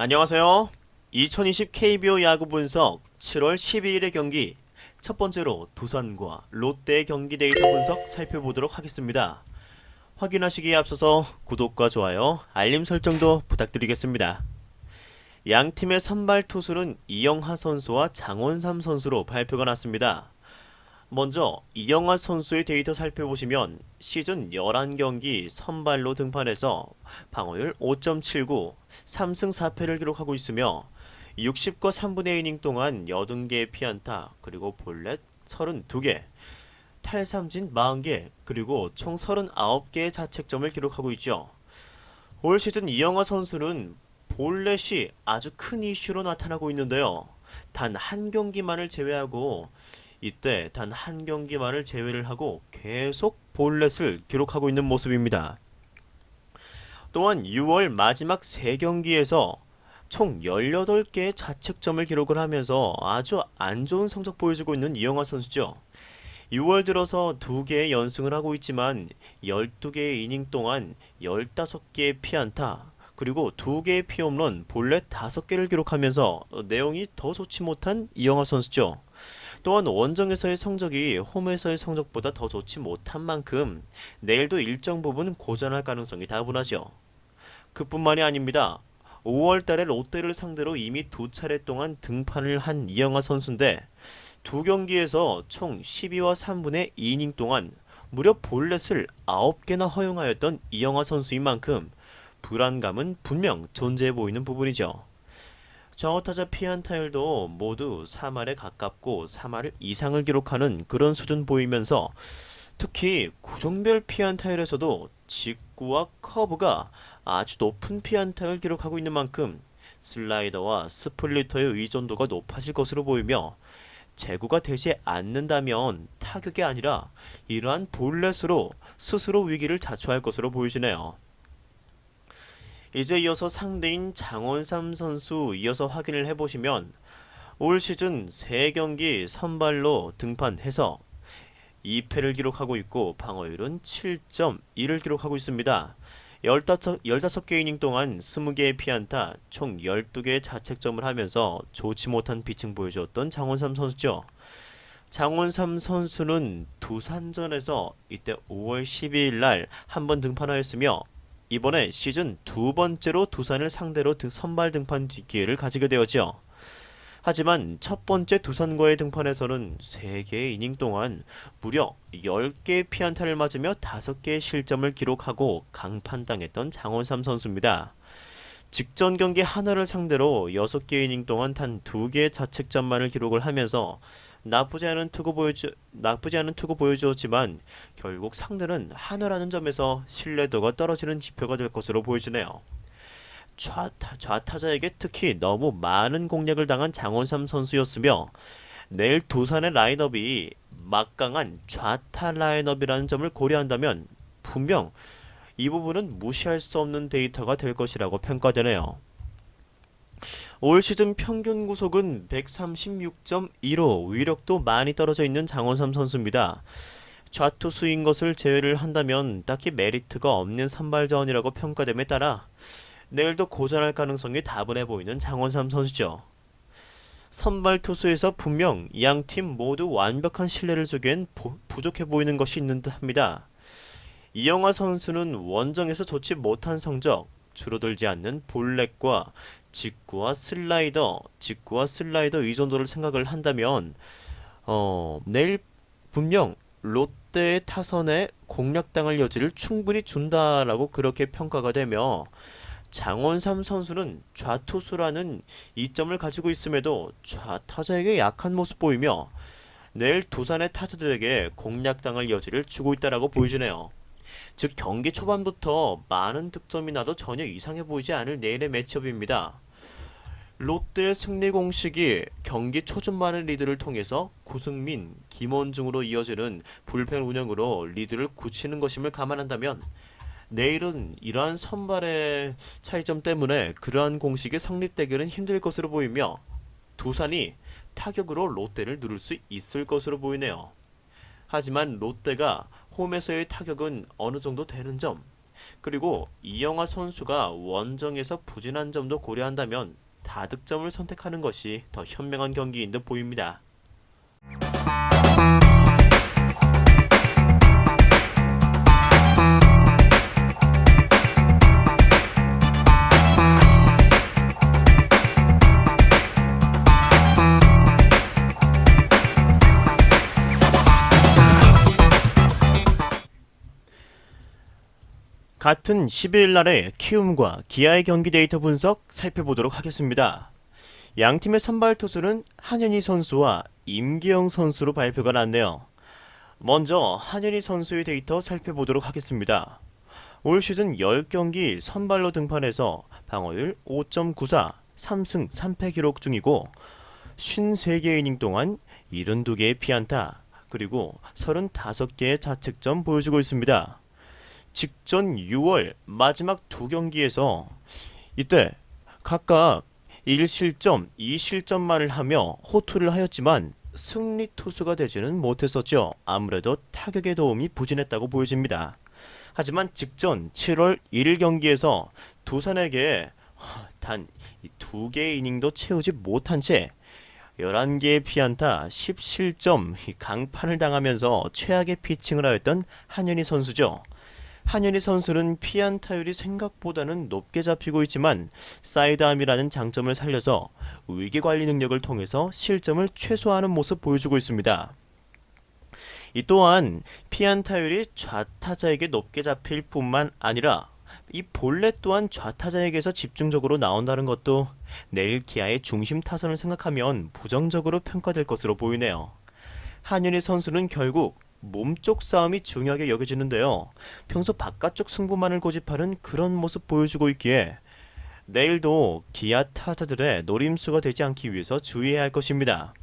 안녕하세요. 2020 KBO 야구 분석 7월 12일의 경기 첫 번째로 두산과 롯데의 경기 데이터 분석 살펴보도록 하겠습니다. 확인하시기에 앞서서 구독과 좋아요, 알림 설정도 부탁드리겠습니다. 양 팀의 선발 투수는 이영하 선수와 장원삼 선수로 발표가 났습니다. 먼저 이영하 선수의 데이터 살펴보시면 시즌 11경기 선발로 등판해서 방어율 5.79, 3승 4패를 기록하고 있으며 60과 3분의 2이닝 동안 80개의 피안타, 그리고 볼넷 32개, 탈삼진 40개, 그리고 총 39개의 자책점을 기록하고 있죠. 올 시즌 이영하 선수는 볼넷이 아주 큰 이슈로 나타나고 있는데요. 단 한 경기만을 제외하고 이때 단 한 경기만을 제외를 하고 계속 볼넷을 기록하고 있는 모습입니다. 또한 6월 마지막 3경기에서 총 18개의 자책점을 기록을 하면서 아주 안 좋은 성적 보여주고 있는 이영하 선수죠. 6월 들어서 2개의 연승을 하고 있지만 12개의 이닝 동안 15개의 피안타, 그리고 2개의 피홈런, 볼넷 5개를 기록하면서 내용이 더 좋지 못한 이영하 선수죠. 또한 원정에서의 성적이 홈에서의 성적보다 더 좋지 못한 만큼 내일도 일정 부분 고전할 가능성이 다분하죠. 그뿐만이 아닙니다. 5월달에 롯데를 상대로 이미 2차례 동안 등판을 한 이영하 선수인데 두 경기에서 총 12와 3분의 2이닝 동안 무려 볼넷을 9개나 허용하였던 이영하 선수인 만큼 불안감은 분명 존재해 보이는 부분이죠. 좌우타자 피안타율도 모두 3할에 가깝고 3할 이상을 기록하는 그런 수준 보이면서 특히 구종별 피안타율에서도 직구와 커브가 아주 높은 피안타율을 기록하고 있는 만큼 슬라이더와 스플리터의 의존도가 높아질 것으로 보이며 제구가 되지 않는다면 타격이 아니라 이러한 볼넷으로 스스로 위기를 자초할 것으로 보이시네요. 이제 이어서 상대인 장원삼 선수 이어서 확인을 해보시면 올 시즌 3경기 선발로 등판해서 2패를 기록하고 있고 방어율은 7.1을 기록하고 있습니다. 15개 이닝 동안 20개의 피안타, 총 12개의 자책점을 하면서 좋지 못한 피칭 보여주었던 장원삼 선수죠. 장원삼 선수는 두산전에서 이때 5월 12일 날 한번 등판하였으며 이번에 시즌 두 번째로 두산을 상대로 선발 등판 기회를 가지게 되었죠. 하지만 첫 번째 두산과의 등판에서는 3개의 이닝 동안 무려 10개의 피안타를 맞으며 5개의 실점을 기록하고 강판당했던 장원삼 선수입니다. 직전 경기 하나를 상대로 6개 이닝 동안 단 2개의 자책점만을 기록을 하면서 나쁘지 않은 투구 보여주었지만 결국 상대는 하나라는 점에서 신뢰도가 떨어지는 지표가 될 것으로 보여지네요. 좌타자에게 특히 너무 많은 공략을 당한 장원삼 선수였으며 내일 두산의 라인업이 막강한 좌타 라인업이라는 점을 고려한다면 분명 이 부분은 무시할 수 없는 데이터가 될 것이라고 평가되네요. 올 시즌 평균 구속은 136.15, 위력도 많이 떨어져 있는 장원삼 선수입니다. 좌투수인 것을 제외를 한다면 딱히 메리트가 없는 선발자원이라고 평가됨에 따라 내일도 고전할 가능성이 다분해 보이는 장원삼 선수죠. 선발 투수에서 분명 양 팀 모두 완벽한 신뢰를 주기엔 부족해 보이는 것이 있는 듯합니다. 이영하 선수는 원정에서 좋지 못한 성적, 줄어들지 않는 볼넷과 직구와 슬라이더 의존도를 생각을 한다면 내일 분명 롯데의 타선에 공략당할 여지를 충분히 준다라고 그렇게 평가가 되며 장원삼 선수는 좌투수라는 이점을 가지고 있음에도 좌타자에게 약한 모습 보이며 내일 두산의 타자들에게 공략당할 여지를 주고 있다라고 보여지네요. 즉 경기 초반부터 많은 득점이 나도 전혀 이상해 보이지 않을 내일의 매치업입니다. 롯데의 승리 공식이 경기 초중반의 리드를 통해서 구승민, 김원중으로 이어지는 불펜 운영으로 리드를 굳히는 것임을 감안한다면 내일은 이러한 선발의 차이점 때문에 그러한 공식이 성립되기는 힘들 것으로 보이며 두산이 타격으로 롯데를 누를 수 있을 것으로 보이네요. 하지만 롯데가 홈에서의 타격은 어느 정도 되는 점, 그리고 이영하 선수가 원정에서 부진한 점도 고려한다면 다득점을 선택하는 것이 더 현명한 경기인 듯 보입니다. 같은 12일 날의 키움과 기아의 경기 데이터 분석 살펴보도록 하겠습니다. 양팀의 선발 투수는 한현희 선수와 임기영 선수로 발표가 났네요. 먼저 한현희 선수의 데이터 살펴보도록 하겠습니다. 올 시즌 10경기 선발로 등판해서 방어율 5.94, 3승 3패 기록 중이고 53개 이닝 동안 72개의 피안타, 그리고 35개의 자책점 보여주고 있습니다. 직전 6월 마지막 두 경기에서 이때 각각 1실점, 2실점만을 하며 호투를 하였지만 승리 투수가 되지는 못했었죠. 아무래도 타격의 도움이 부진했다고 보여집니다. 하지만 직전 7월 1일 경기에서 두산에게 단 2개의 이닝도 채우지 못한 채 11개의 피안타, 10실점 강판을 당하면서 최악의 피칭을 하였던 한현희 선수죠. 한현희 선수는 피안타율이 생각보다는 높게 잡히고 있지만 사이드암이라는 장점을 살려서 위기관리 능력을 통해서 실점을 최소화하는 모습 보여주고 있습니다. 이 또한 피안타율이 좌타자에게 높게 잡힐 뿐만 아니라 이 볼넷 또한 좌타자에게서 집중적으로 나온다는 것도 내일 기아의 중심 타선을 생각하면 부정적으로 평가될 것으로 보이네요. 한현희 선수는 결국 몸쪽 싸움이 중요하게 여겨지는데요. 평소 바깥쪽 승부만을 고집하는 그런 모습 보여주고 있기에 내일도 기아 타자들의 노림수가 되지 않기 위해서 주의해야 할 것입니다.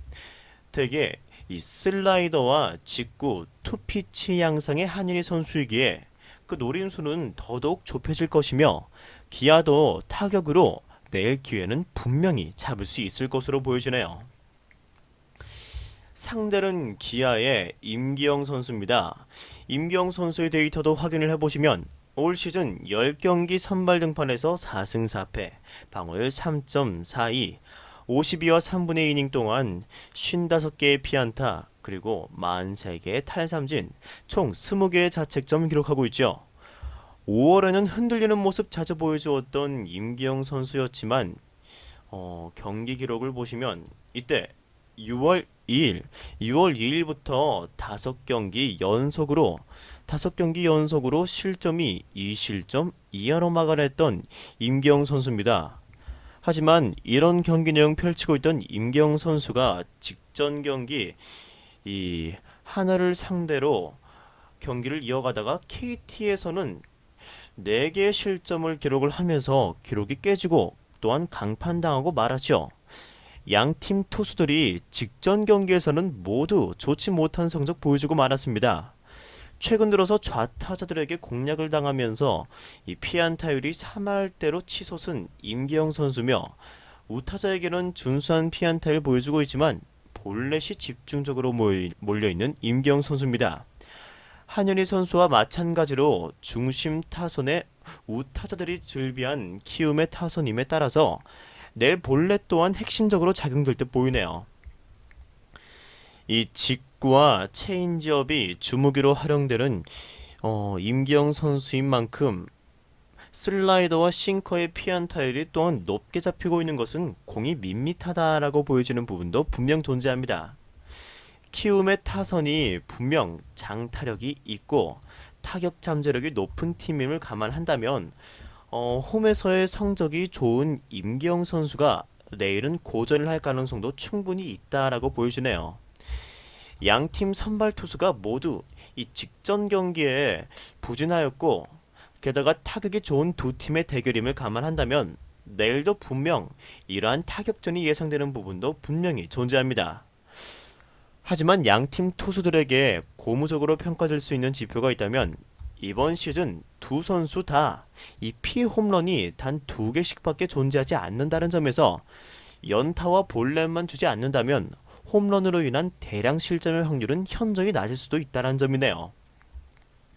대개 이 슬라이더와 직구, 투피치 양상의 한현희 선수이기에 그 노림수는 더더욱 좁혀질 것이며 기아도 타격으로 내일 기회는 분명히 잡을 수 있을 것으로 보여지네요. 상대는 기아의 임기영 선수입니다. 임기영 선수의 데이터도 확인을 해보시면 올 시즌 10경기 선발 등판에서 4승 4패, 방어율 3.42, 52와 3분의 2이닝 동안 55개의 피안타, 그리고 43개의 탈삼진, 총 20개의 자책점 기록하고 있죠. 5월에는 흔들리는 모습 자주 보여주었던 임기영 선수였지만 경기 기록을 보시면 이때 6월 2일부터 5경기 연속으로 실점이 2실점 이하로 막아냈던 임기영 선수입니다. 하지만 이런 경기 내용 펼치고 있던 임기영 선수가 직전 경기 이 하나를 상대로 경기를 이어가다가 KT에서는 4개의 실점을 기록을 하면서 기록이 깨지고 또한 강판당하고 말았죠. 양팀 투수들이 직전 경기에서는 모두 좋지 못한 성적 보여주고 말았습니다. 최근 들어서 좌타자들에게 공략을 당하면서 이 피안타율이 3할대로 치솟은 임기영 선수며 우타자에게는 준수한 피안타를 보여주고 있지만 볼넷이 집중적으로 몰려있는 임기영 선수입니다. 한현희 선수와 마찬가지로 중심 타선에 우타자들이 즐비한 키움의 타선임에 따라서 내 볼넷 또한 핵심적으로 작용될 듯 보이네요. 이 직구와 체인지업이 주무기로 활용되는 임기영 선수인 만큼 슬라이더와 싱커의 피안타율이 또한 높게 잡히고 있는 것은 공이 밋밋하다라고 보여지는 부분도 분명 존재합니다. 키움의 타선이 분명 장타력이 있고 타격 잠재력이 높은 팀임을 감안한다면 홈에서의 성적이 좋은 임기영 선수가 내일은 고전을 할 가능성도 충분히 있다라고 보여지네요. 양팀 선발 투수가 모두 이 직전 경기에 부진하였고 게다가 타격이 좋은 두 팀의 대결임을 감안한다면 내일도 분명 이러한 타격전이 예상되는 부분도 분명히 존재합니다. 하지만 양팀 투수들에게 고무적으로 평가될 수 있는 지표가 있다면 이번 시즌 두 선수 다 이 피홈런이 단 2개씩밖에 존재하지 않는다는 점에서 연타와 볼넷만 주지 않는다면 홈런으로 인한 대량 실점의 확률은 현저히 낮을 수도 있다는 점이네요.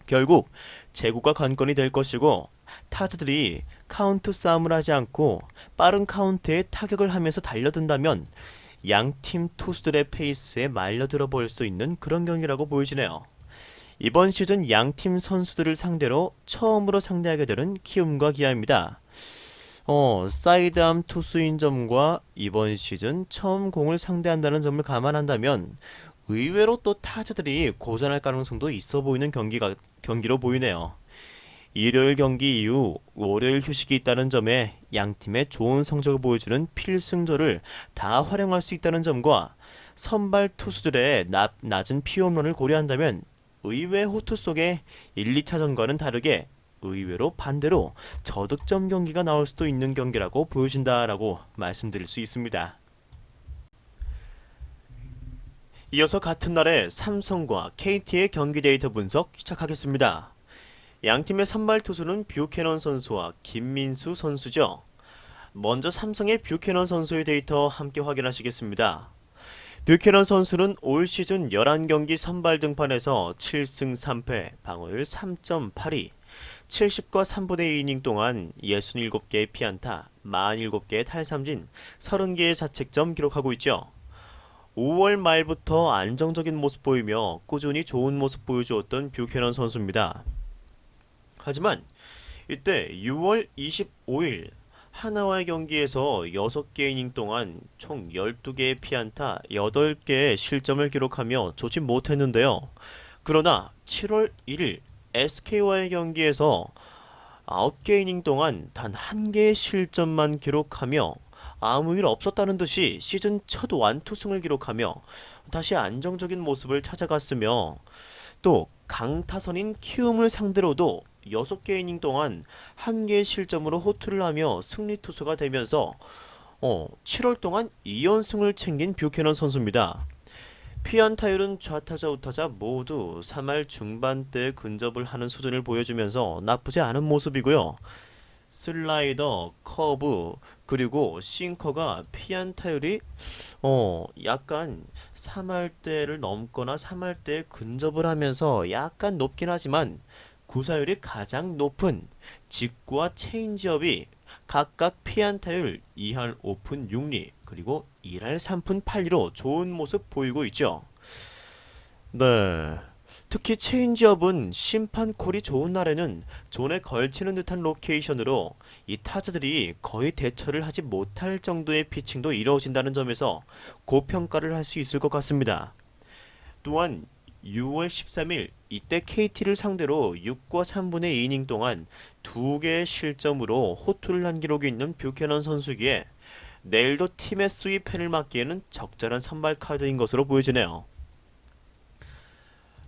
결국 제구가 관건이 될 것이고 타자들이 카운트 싸움을 하지 않고 빠른 카운트에 타격을 하면서 달려든다면 양팀 투수들의 페이스에 말려들어 버릴 수 있는 그런 경기라고 보여지네요. 이번 시즌 양팀 선수들을 상대로 처음으로 상대하게 되는 키움과 기아입니다. 사이드암 투수인 점과 이번 시즌 처음 공을 상대한다는 점을 감안한다면 의외로 또 타자들이 고전할 가능성도 있어 보이는 경기로 보이네요. 일요일 경기 이후 월요일 휴식이 있다는 점에 양팀의 좋은 성적을 보여주는 필승조를 다 활용할 수 있다는 점과 선발 투수들의 낮은 피홈런을 고려한다면 의외 호투 속의 1, 2차전과는 다르게 의외로 반대로 저득점 경기가 나올 수도 있는 경기라고 보여진다라고 말씀드릴 수 있습니다. 이어서 같은 날에 삼성과 KT의 경기 데이터 분석 시작하겠습니다. 양팀의 선발 투수는 뷰캐넌 선수와 김민수 선수죠. 먼저 삼성의 뷰캐넌 선수의 데이터 함께 확인하시겠습니다. 뷰캐넌 선수는 올 시즌 11경기 선발 등판에서 7승 3패, 방어율 3.82, 70과 3분의 2이닝 동안 67개의 피안타, 47개의 탈삼진, 30개의 자책점 기록하고 있죠. 5월 말부터 안정적인 모습 보이며 꾸준히 좋은 모습 보여주었던 뷰캐넌 선수입니다. 하지만 이때 6월 25일 하나와의 경기에서 6개 이닝 동안 총 12개의 피안타, 8개의 실점을 기록하며 좋지 못했는데요. 그러나 7월 1일 SK와의 경기에서 9개 이닝 동안 단 1개의 실점만 기록하며 아무 일 없었다는 듯이 시즌 첫 완투승을 기록하며 다시 안정적인 모습을 찾아갔으며 또 강타선인 키움을 상대로도 6개 이닝 동안 1개의 실점으로 호투를 하며 승리 투수가 되면서 7월 동안 2연승을 챙긴 뷰캐넌 선수입니다. 피안타율은 좌타자 우타자 모두 3할 중반대에 근접을 하는 수준을 보여주면서 나쁘지 않은 모습이고요. 슬라이더, 커브, 그리고 싱커가 피안타율이 약간 3할대를 넘거나 3할대에 근접을 하면서 약간 높긴 하지만 구사율이 가장 높은 직구와 체인지업이 각각 피안타율 2할 5푼 6리 그리고 1할 3푼 8리로 좋은 모습 보이고 있죠. 네. 특히 체인지업은 심판 콜이 좋은 날에는 존에 걸치는 듯한 로케이션으로 이 타자들이 거의 대처를 하지 못할 정도의 피칭도 이루어진다는 점에서 고평가를 할 수 있을 것 같습니다. 또한 6월 13일 이때 KT를 상대로 6과 3분의 2이닝 동안 2개의 실점으로 호투를 한 기록이 있는 뷰캐넌 선수기에 내일도 팀의 스윕팬을 막기에는 적절한 선발 카드인 것으로 보여지네요.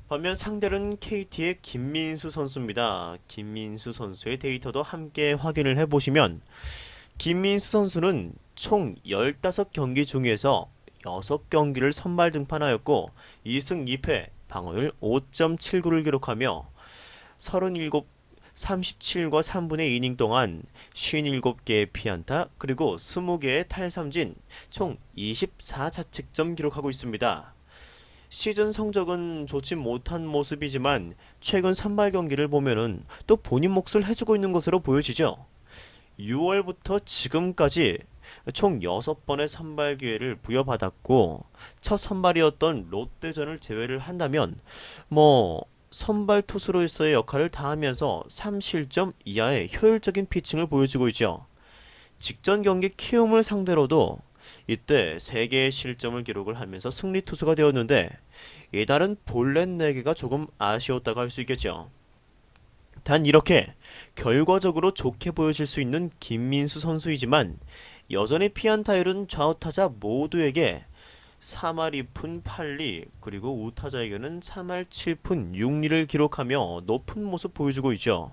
반면 상대는 KT의 김민수 선수입니다. 김민수 선수의 데이터도 함께 확인을 해보시면 김민수 선수는 총 15경기 중에서 6경기를 선발 등판하였고 2승 2패, 방어율 5.79를 기록하며 37과 3분의 2이닝 동안 57개의 피안타 그리고 20개의 탈삼진 총 24자책점 기록하고 있습니다. 시즌 성적은 좋지 못한 모습이지만 최근 선발 경기를 보면은 또 본인 몫을 해주고 있는 것으로 보여지죠. 6월부터 지금까지 총 6번의 선발 기회를 부여받았고 첫 선발이었던 롯데전을 제외를 한다면 선발 투수로서의 역할을 다하면서 3실점 이하의 효율적인 피칭을 보여주고 있죠. 직전 경기 키움을 상대로도 이때 3개의 실점을 기록을 하면서 승리 투수가 되었는데 이달은 볼넷 4개가 조금 아쉬웠다고 할 수 있겠죠. 단 이렇게 결과적으로 좋게 보여질 수 있는 김민수 선수이지만 여전히 피안타율은 좌우타자 모두에게 3할 2푼 8리 그리고 우타자에게는 3할 7푼 6리를 기록하며 높은 모습 보여주고 있죠.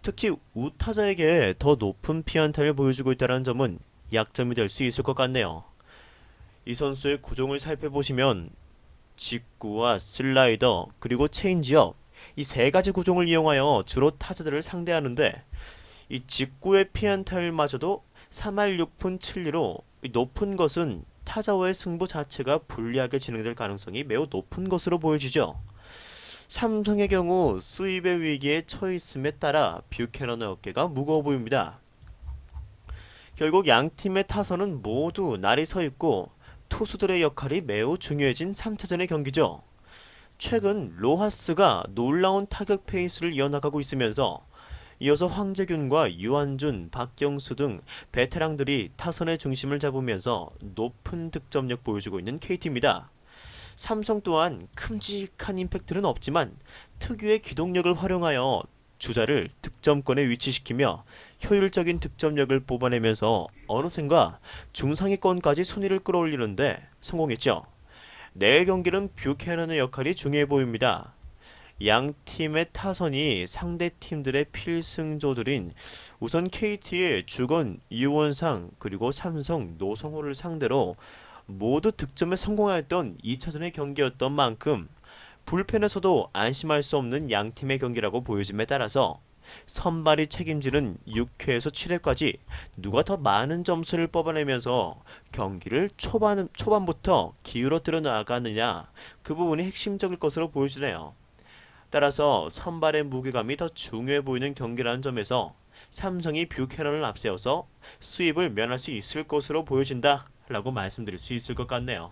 특히 우타자에게 더 높은 피안타를 보여주고 있다는 점은 약점이 될 수 있을 것 같네요. 이 선수의 구종을 살펴보시면 직구와 슬라이더 그리고 체인지업 이 세 가지 구종을 이용하여 주로 타자들을 상대하는데 이 직구의 피안타율마저도 3할 6푼 7리로 높은 것은 타자와의 승부 자체가 불리하게 진행될 가능성이 매우 높은 것으로 보여지죠. 삼성의 경우 수입의 위기에 처했음에 따라 뷰캐넌의 어깨가 무거워 보입니다. 결국 양 팀의 타선은 모두 날이 서 있고 투수들의 역할이 매우 중요해진 3차전의 경기죠. 최근 로하스가 놀라운 타격 페이스를 이어나가고 있으면서 이어서 황재균과 유한준, 박경수 등 베테랑들이 타선의 중심을 잡으면서 높은 득점력 보여주고 있는 KT입니다. 삼성 또한 큼직한 임팩트는 없지만 특유의 기동력을 활용하여 주자를 득점권에 위치시키며 효율적인 득점력을 뽑아내면서 어느샌가 중상위권까지 순위를 끌어올리는데 성공했죠. 내일 경기는 뷰캐넌의 역할이 중요해 보입니다. 양 팀의 타선이 상대 팀들의 필승조들인 우선 KT의 주건 이원상 그리고 삼성 노성호를 상대로 모두 득점에 성공하였던 2차전의 경기였던 만큼 불펜에서도 안심할 수 없는 양 팀의 경기라고 보여짐에 따라서 선발이 책임지는 6회에서 7회까지 누가 더 많은 점수를 뽑아내면서 경기를 초반부터 기울어뜨려 나가느냐, 그 부분이 핵심적일 것으로 보여지네요. 따라서 선발의 무게감이 더 중요해 보이는 경기라는 점에서 삼성이 뷰캐넌을 앞세워서 수입을 면할 수 있을 것으로 보여진다 라고 말씀드릴 수 있을 것 같네요.